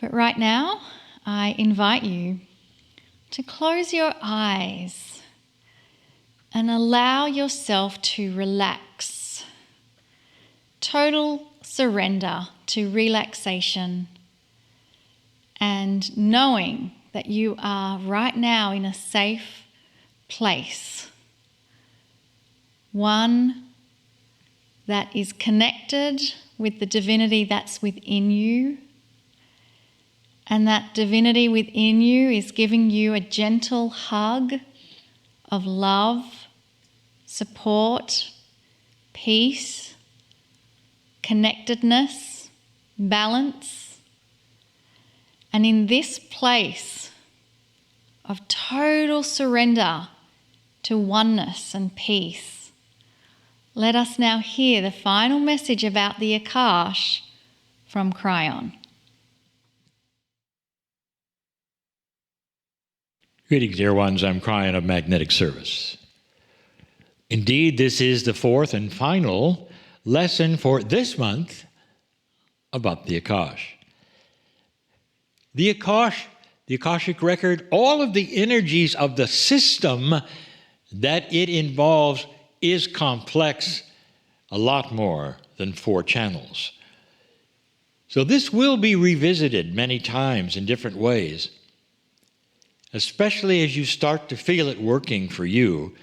But right now, I invite you to close your eyes and allow yourself to relax. Total surrender to relaxation and knowing that you are right now in a safe place. One that is connected with the divinity that's within you. And that divinity within you is giving you a gentle hug of love, support, peace, connectedness, balance. And in this place of total surrender to oneness and peace, let us now hear the final message about the Akash from Kryon. Greetings, dear ones. I'm Kryon of Magnetic Service. Indeed, this is the fourth and final lesson for this month about the Akash. The Akash, the Akashic Record, all of the energies of the system that it involves is complex, a lot more than 4 channels. So this will be revisited many times in different ways, especially as you start to feel it working for you,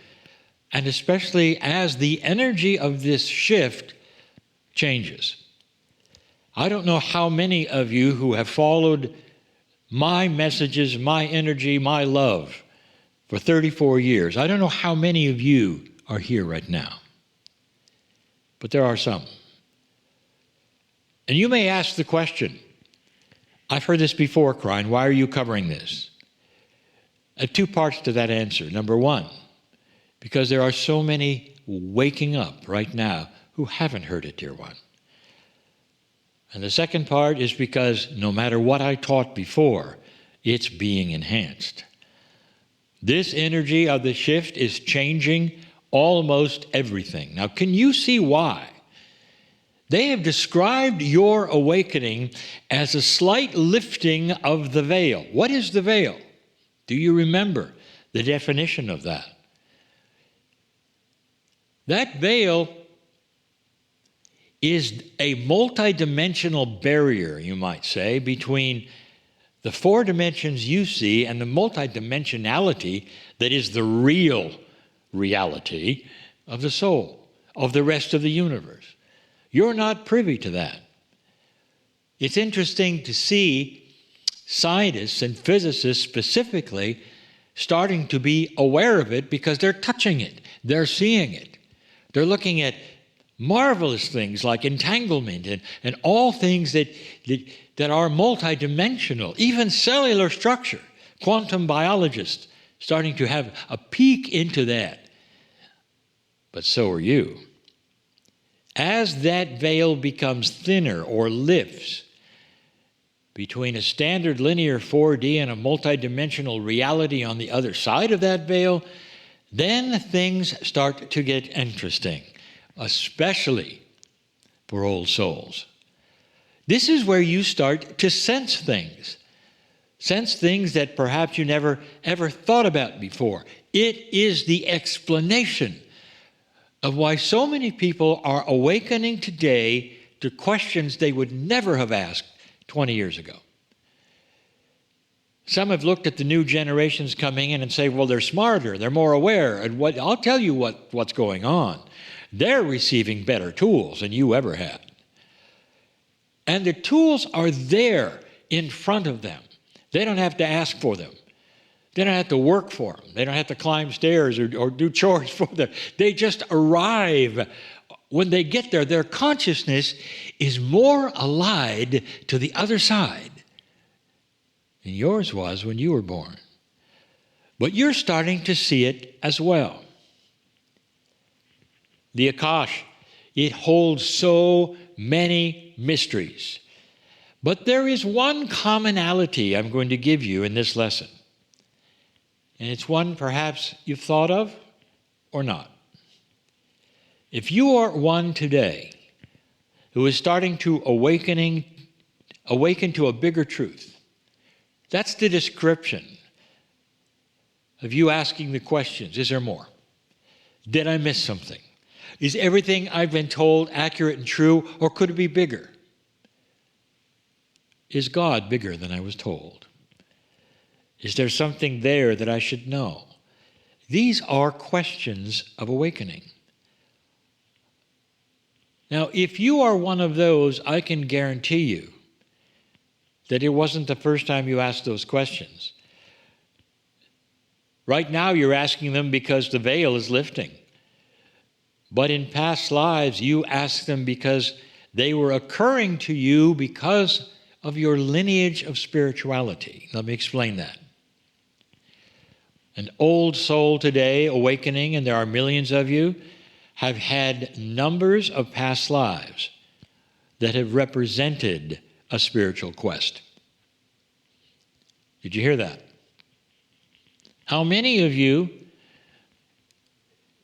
and especially as the energy of this shift changes. I don't know how many of you who have followed my messages, my energy, my love for 34 years, I don't know how many of you are here right now, but there are some. And you may ask the question, I've heard this before, Kryon, why are you covering this? 2 parts to that answer. Number one, because there are so many waking up right now who haven't heard it, dear one. And the second part is because no matter what I taught before, it's being enhanced. This energy of the shift is changing almost everything. Now, can you see why? They have described your awakening as a slight lifting of the veil. What is the veil? Do you remember the definition of that? That veil is a multidimensional barrier, you might say, between the 4 dimensions you see and the multidimensionality that is the real reality of the soul, of the rest of the universe. You're not privy to that. It's interesting to see scientists and physicists specifically starting to be aware of it because they're touching it, they're seeing it. They're looking at marvelous things like entanglement and all things that are multidimensional, even cellular structure. Quantum biologists starting to have a peek into that. But so are you. As that veil becomes thinner or lifts between a standard linear 4D and a multidimensional reality on the other side of that veil, then things start to get interesting, especially for old souls. This is where you start to sense things that perhaps you never ever thought about before. It is the explanation of why so many people are awakening today to questions they would never have asked 20 years ago. Some have looked at the new generations coming in and say, well, they're smarter, they're more aware, and I'll tell you what's going on. They're receiving better tools than you ever had. And the tools are there in front of them. They don't have to ask for them. They don't have to work for them. They don't have to climb stairs or do chores for them. They just arrive. When they get there, their consciousness is more allied to the other side than yours was when you were born. But you're starting to see it as well. The Akash, it holds so many mysteries. But there is one commonality I'm going to give you in this lesson. And it's one perhaps you've thought of or not. If you are one today who is starting to awakening awaken to a bigger truth. That's the description of you asking the questions. Is there more? Did I miss something? Is everything I've been told accurate and true, or could it be bigger? Is God bigger than I was told? Is there something there that I should know? These are questions of awakening. Now, if you are one of those, I can guarantee you that it wasn't the first time you asked those questions. Right now, you're asking them because the veil is lifting. But in past lives, you asked them because they were occurring to you because of your lineage of spirituality. Let me explain that. An old soul today awakening, and there are millions of you, have had numbers of past lives that have represented a spiritual quest. Did you hear that? How many of you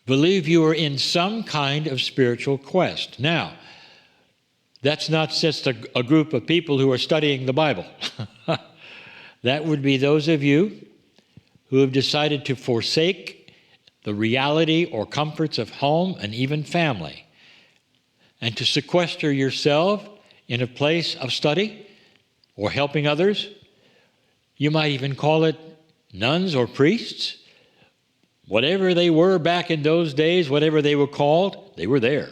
believe you are in some kind of spiritual quest? Now, that's not just a group of people who are studying the Bible. That would be those of you who have decided to forsake the reality or comforts of home and even family, and to sequester yourself in a place of study or helping others. You might even call it nuns or priests. Whatever they were back in those days, whatever they were called, they were there.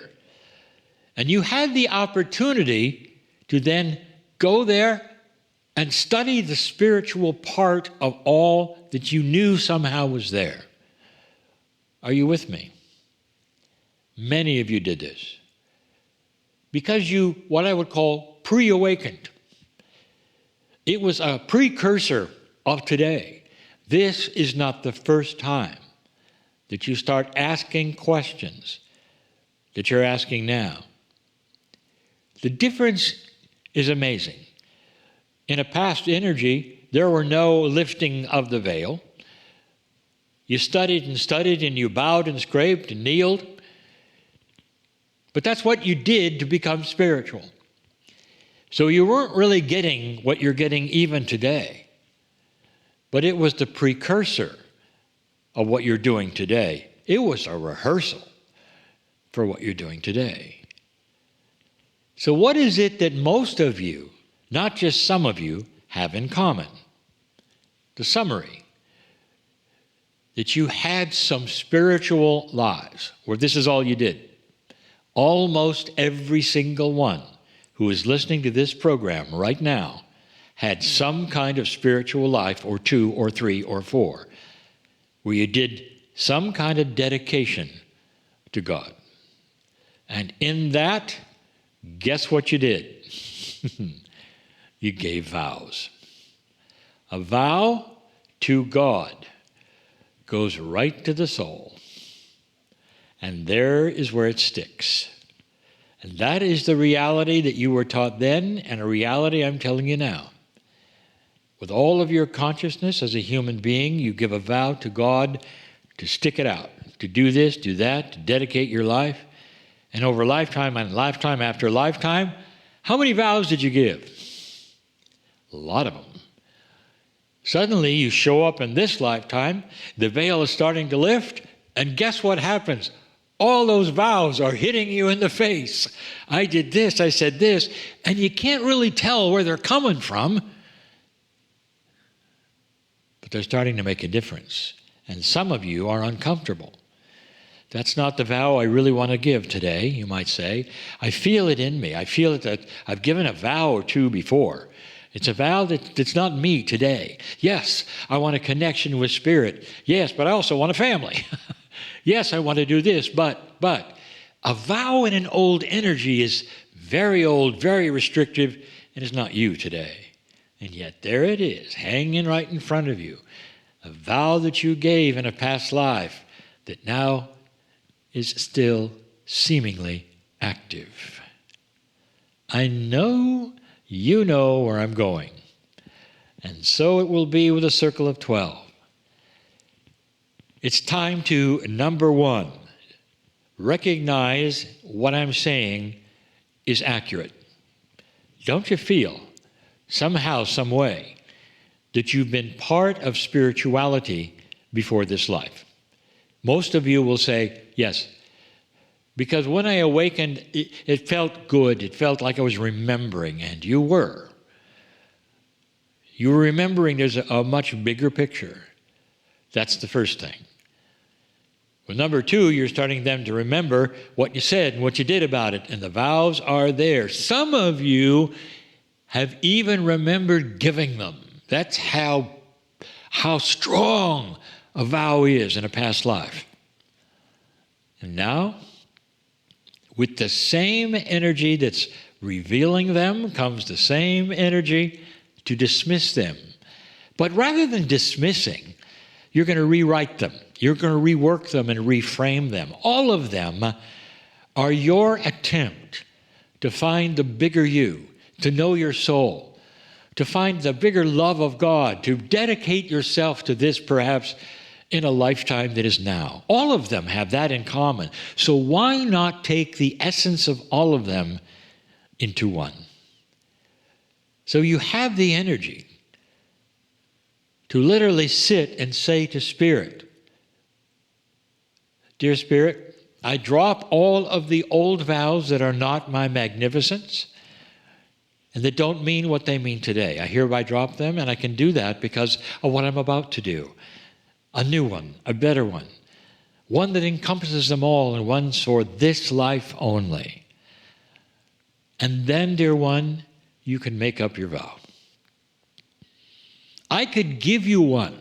And you had the opportunity to then go there and study the spiritual part of all that you knew somehow was there. Are you with me? Many of you did this because you, what I would call, pre-awakened. It was a precursor of today. This is not the first time that you start asking questions that you're asking now. The difference is amazing. In a past energy, there were no lifting of the veil. You studied and you bowed and scraped and kneeled. But that's what you did to become spiritual. So you weren't really getting what you're getting even today. But it was the precursor of what you're doing today. It was a rehearsal for what you're doing today. So what is it that most of you, not just some of you, have in common? The summary: that you had some spiritual lives where this is all you did. Almost every single one who is listening to this program right now had some kind of spiritual life, or 2 or 3 or 4, where you did some kind of dedication to God. And in that, guess what you did? You gave vows. A vow to God goes right to the soul. And there is where it sticks. And that is the reality that you were taught then, and a reality I'm telling you now. With all of your consciousness as a human being, you give a vow to God to stick it out, to do this, do that, to dedicate your life. And over lifetime and lifetime after lifetime, how many vows did you give? A lot of them. Suddenly you show up in this lifetime, the veil is starting to lift, and guess what happens? All those vows are hitting you in the face. I did this, I said this, and you can't really tell where they're coming from, but they're starting to make a difference. And some of you are uncomfortable. That's not the vow I really want to give today, you might say. I feel it in me. I feel it that I've given a vow or two before. It's a vow that's not me today. Yes, I want a connection with Spirit. Yes, but I also want a family. Yes, I want to do this, but a vow in an old energy is very old, very restrictive, and it's not you today. And yet there it is, hanging right in front of you. A vow that you gave in a past life that now is still seemingly active. I know you know where I'm going. And so it will be with a circle of 12. It's time to, number 1, recognize what I'm saying is accurate. Don't you feel somehow, some way, that you've been part of spirituality before this life. Most of you will say, yes, because when I awakened, it felt good. It felt like I was remembering, and you were. You were remembering there's a much bigger picture. That's the first thing. Well, number two, you're starting then to remember what you said and what you did about it, and the vows are there. Some of you have even remembered giving them. That's how strong a vow is in a past life. And now, with the same energy that's revealing them comes the same energy to dismiss them. But rather than dismissing, you're going to rewrite them. You're going to rework them and reframe them. All of them are your attempt to find the bigger you, to know your soul, to find the bigger love of God, to dedicate yourself to this perhaps in a lifetime that is now. All of them have that in common. So why not take the essence of all of them into one? So you have the energy to literally sit and say to Spirit, Dear Spirit, I drop all of the old vows that are not my magnificence and that don't mean what they mean today. I hereby drop them, and I can do that because of what I'm about to do. A new one, a better one that encompasses them all and one's for this life only. And then, dear one, you can make up your vow. I could give you one,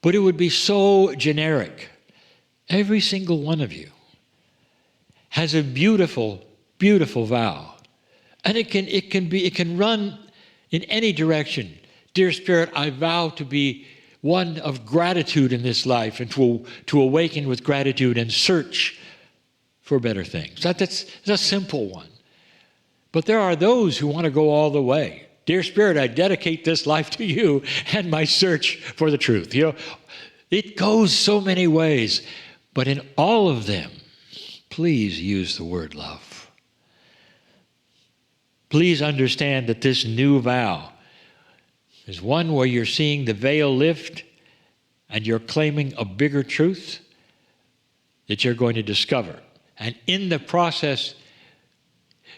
but it would be so generic. Every single one of you has a beautiful, beautiful vow. And it can run in any direction. Dear Spirit, I vow to be one of gratitude in this life and to awaken with gratitude and search for better things. That's a simple one. But there are those who want to go all the way. Dear Spirit, I dedicate this life to you and my search for the truth. It goes so many ways. But in all of them, please use the word love. Please understand that this new vow is one where you're seeing the veil lift and you're claiming a bigger truth that you're going to discover. And in the process,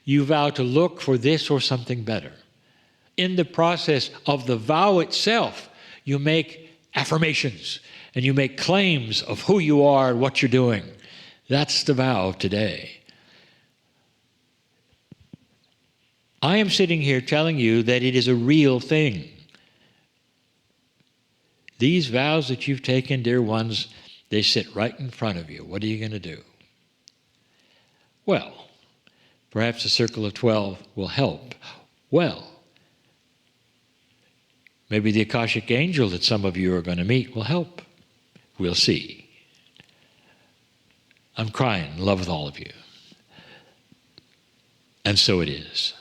you vow to look for this or something better. In the process of the vow itself, you make affirmations and you make claims of who you are and what you're doing. That's the vow of today. I am sitting here telling you that it is a real thing. These vows that you've taken, dear ones, they sit right in front of you. What are you going to do? Well, perhaps the circle of 12 will help. Well, maybe the Akashic angel that some of you are going to meet will help. We'll see. I'm crying in love with all of you. And so it is.